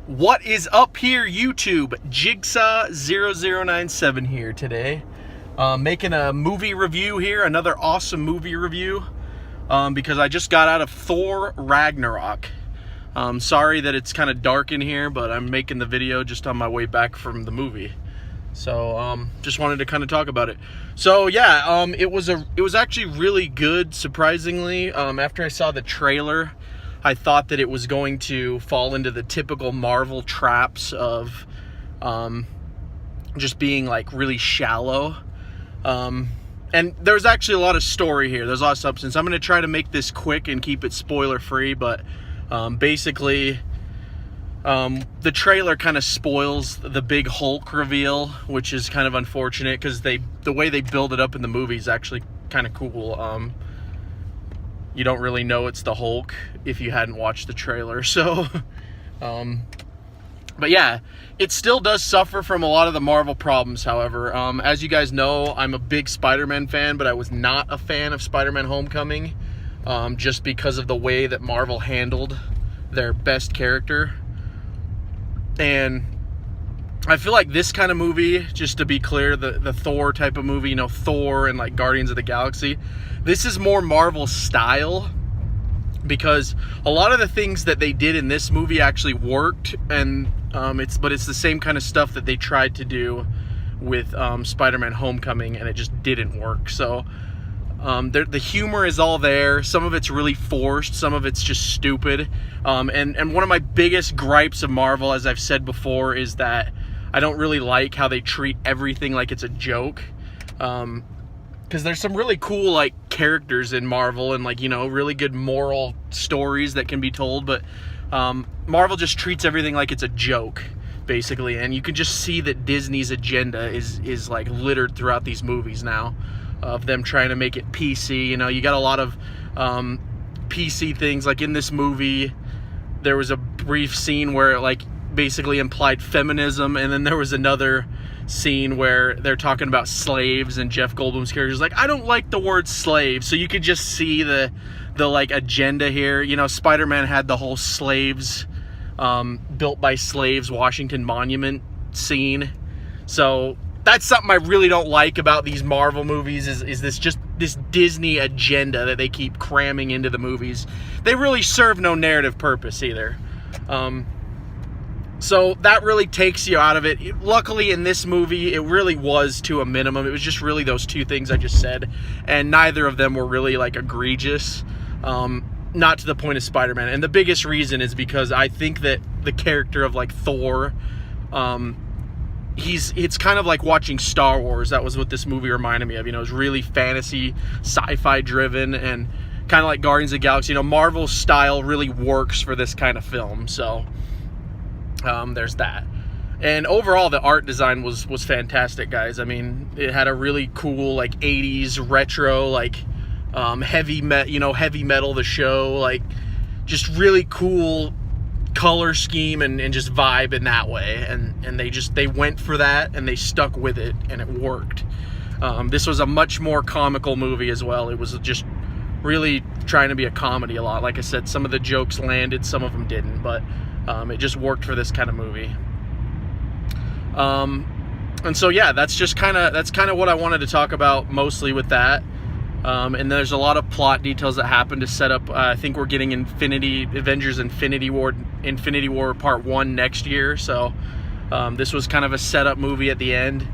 What is up here, YouTube? Jigsaw0097 here today. Making a movie review here, another awesome movie review, because I just got out of Thor Ragnarok. Sorry that it's kind of dark in here, but I'm making the video just on my way back from the movie. So just wanted to kind of talk about it. So yeah, it was actually really good, surprisingly. After I saw the trailer, I thought that it was going to fall into the typical Marvel traps of just being like really shallow. And there's actually a lot of story here. There's a lot of substance. I'm going to try to make this quick and keep it spoiler free, but basically the trailer kind of spoils the big Hulk reveal, which is kind of unfortunate because the way they build it up in the movie is actually kind of cool. You don't really know it's the Hulk if you hadn't watched the trailer. So, but yeah, it still does suffer from a lot of the Marvel problems, however. As you guys know, I'm a big Spider-Man fan, but I was not a fan of Spider-Man Homecoming, just because of the way that Marvel handled their best character. And I feel like this kind of movie, just to be clear, the Thor type of movie, you know, Thor and like Guardians of the Galaxy, this is more Marvel style, because a lot of the things that they did in this movie actually worked, and it's the same kind of stuff that they tried to do with Spider-Man Homecoming, and it just didn't work. So the humor is all there. Some of it's really forced, some of it's just stupid. And one of my biggest gripes of Marvel, as I've said before, is that I don't really like how they treat everything like it's a joke. Because there's some really cool like characters in Marvel and like, you know, really good moral stories that can be told, but Marvel just treats everything like it's a joke, basically. And you can just see that Disney's agenda is like littered throughout these movies now, of them trying to make it PC. You know, you got a lot of PC things. Like in this movie, there was a brief scene where it like basically implied feminism, and then there was another scene where they're talking about slaves, and Jeff Goldblum's character is like, I don't like the word slave. So you could just see the like agenda here. You know, Spider-Man had the whole slaves built by slaves Washington Monument scene. So that's something I really don't like about these Marvel movies, is this Disney agenda that they keep cramming into the movies. They really serve no narrative purpose either. So that really takes you out of it. Luckily, in this movie, it really was to a minimum. It was just really those two things I just said, and neither of them were really like egregious. Not to the point of Spider-Man. And the biggest reason is because I think that the character of like Thor, it's kind of like watching Star Wars. That was what this movie reminded me of. You know, it was really fantasy, sci-fi driven, and kind of like Guardians of the Galaxy. You know, Marvel style really works for this kind of film. So there's that. And overall, the art design was fantastic, guys. I mean, it had a really cool like 80s retro, like heavy metal, the show, like just really cool color scheme and just vibe in that way. And they went for that, and they stuck with it, and it worked. This was a much more comical movie as well. It was just really trying to be a comedy a lot. Like I said, some of the jokes landed, some of them didn't, but it just worked for this kind of movie. And so yeah, that's kind of what I wanted to talk about mostly with that. And there's a lot of plot details that happen to set up. I think we're getting Avengers Infinity War Part 1 next year. So this was kind of a setup movie at the end.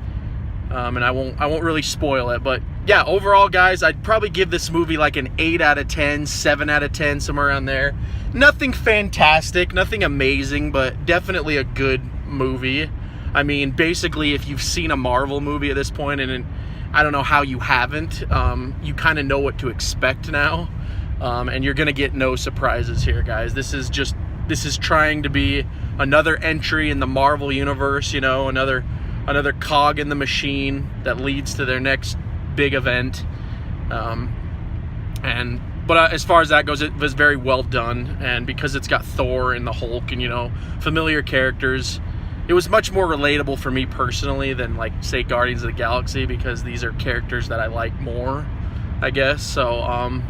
And I won't really spoil it, but yeah, overall, guys, I'd probably give this movie like an 8 out of 10, 7 out of 10, somewhere around there. Nothing fantastic, nothing amazing, but definitely a good movie. I mean, basically, if you've seen a Marvel movie at this point, and I don't know how you haven't, you kind of know what to expect now, and you're gonna get no surprises here, guys. This is trying to be another entry in the Marvel universe, you know, another cog in the machine that leads to their next big event. But as far as that goes, it was very well done, and because it's got Thor and the Hulk and, you know, familiar characters, it was much more relatable for me personally than, like, say, Guardians of the Galaxy, because these are characters that I like more, I guess. So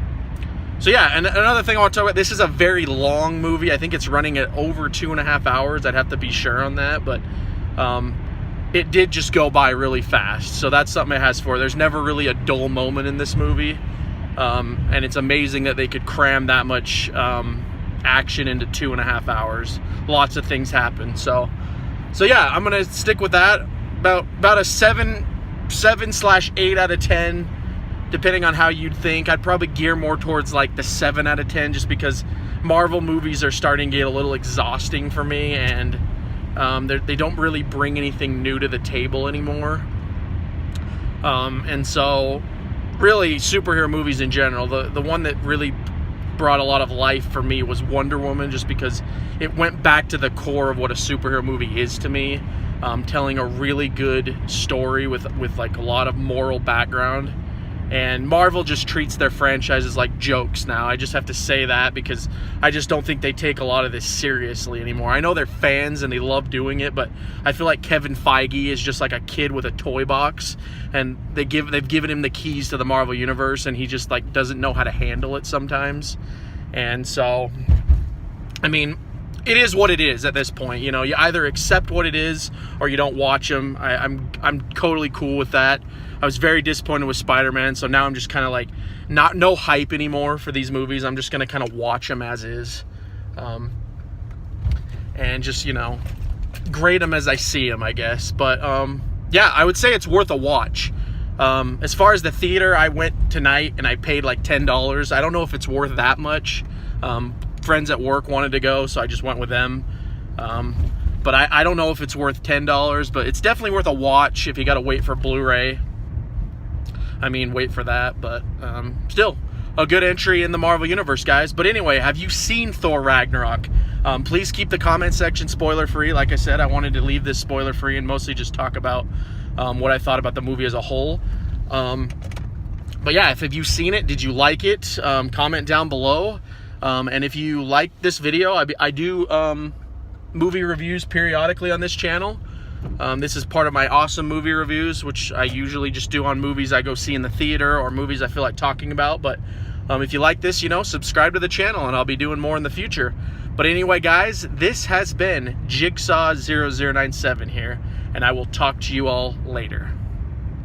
So yeah, and another thing I want to talk about, this is a very long movie. I think it's running at over 2.5 hours. I'd have to be sure on that, but it did just go by really fast. So that's something it has for. There's never really a dull moment in this movie. And it's amazing that they could cram that much action into 2.5 hours. Lots of things happen. So yeah, I'm gonna stick with that. About a 7/8 out of 10, depending on how you'd think. I'd probably gear more towards like the 7 out of 10, just because Marvel movies are starting to get a little exhausting for me, and they don't really bring anything new to the table anymore. And so really superhero movies in general, the one that really brought a lot of life for me was Wonder Woman, just because it went back to the core of what a superhero movie is to me, telling a really good story with like a lot of moral background. And Marvel just treats their franchises like jokes now. I just have to say that, because I just don't think they take a lot of this seriously anymore. I know they're fans and they love doing it, but I feel like Kevin Feige is just like a kid with a toy box, and they've given him the keys to the Marvel universe, and he just like doesn't know how to handle it sometimes. And so, I mean, it is what it is at this point. You know, you either accept what it is or you don't watch them. I'm totally cool with that. I was very disappointed with Spider-Man, so now I'm just kind of like no hype anymore for these movies. I'm just gonna kind of watch them as is, and just, you know, grade them as I see them, I guess. But yeah, I would say it's worth a watch. As far as the theater, I went tonight and I paid like $10. I don't know if it's worth that much. Friends at work wanted to go, so I just went with them. But I don't know if it's worth $10, but it's definitely worth a watch if you got to wait for Blu-ray. I mean, wait for that, but still a good entry in the Marvel Universe, guys. But anyway, have you seen Thor Ragnarok? Please keep the comment section spoiler-free. Like I said, I wanted to leave this spoiler-free and mostly just talk about what I thought about the movie as a whole. But yeah, if have you seen it? Did you like it? Comment down below. And if you like this video, I do movie reviews periodically on this channel. This is part of my awesome movie reviews, which I usually just do on movies I go see in the theater or movies I feel like talking about. But if you like this, you know, subscribe to the channel and I'll be doing more in the future. But anyway, guys, this has been Jigsaw0097 here, and I will talk to you all later.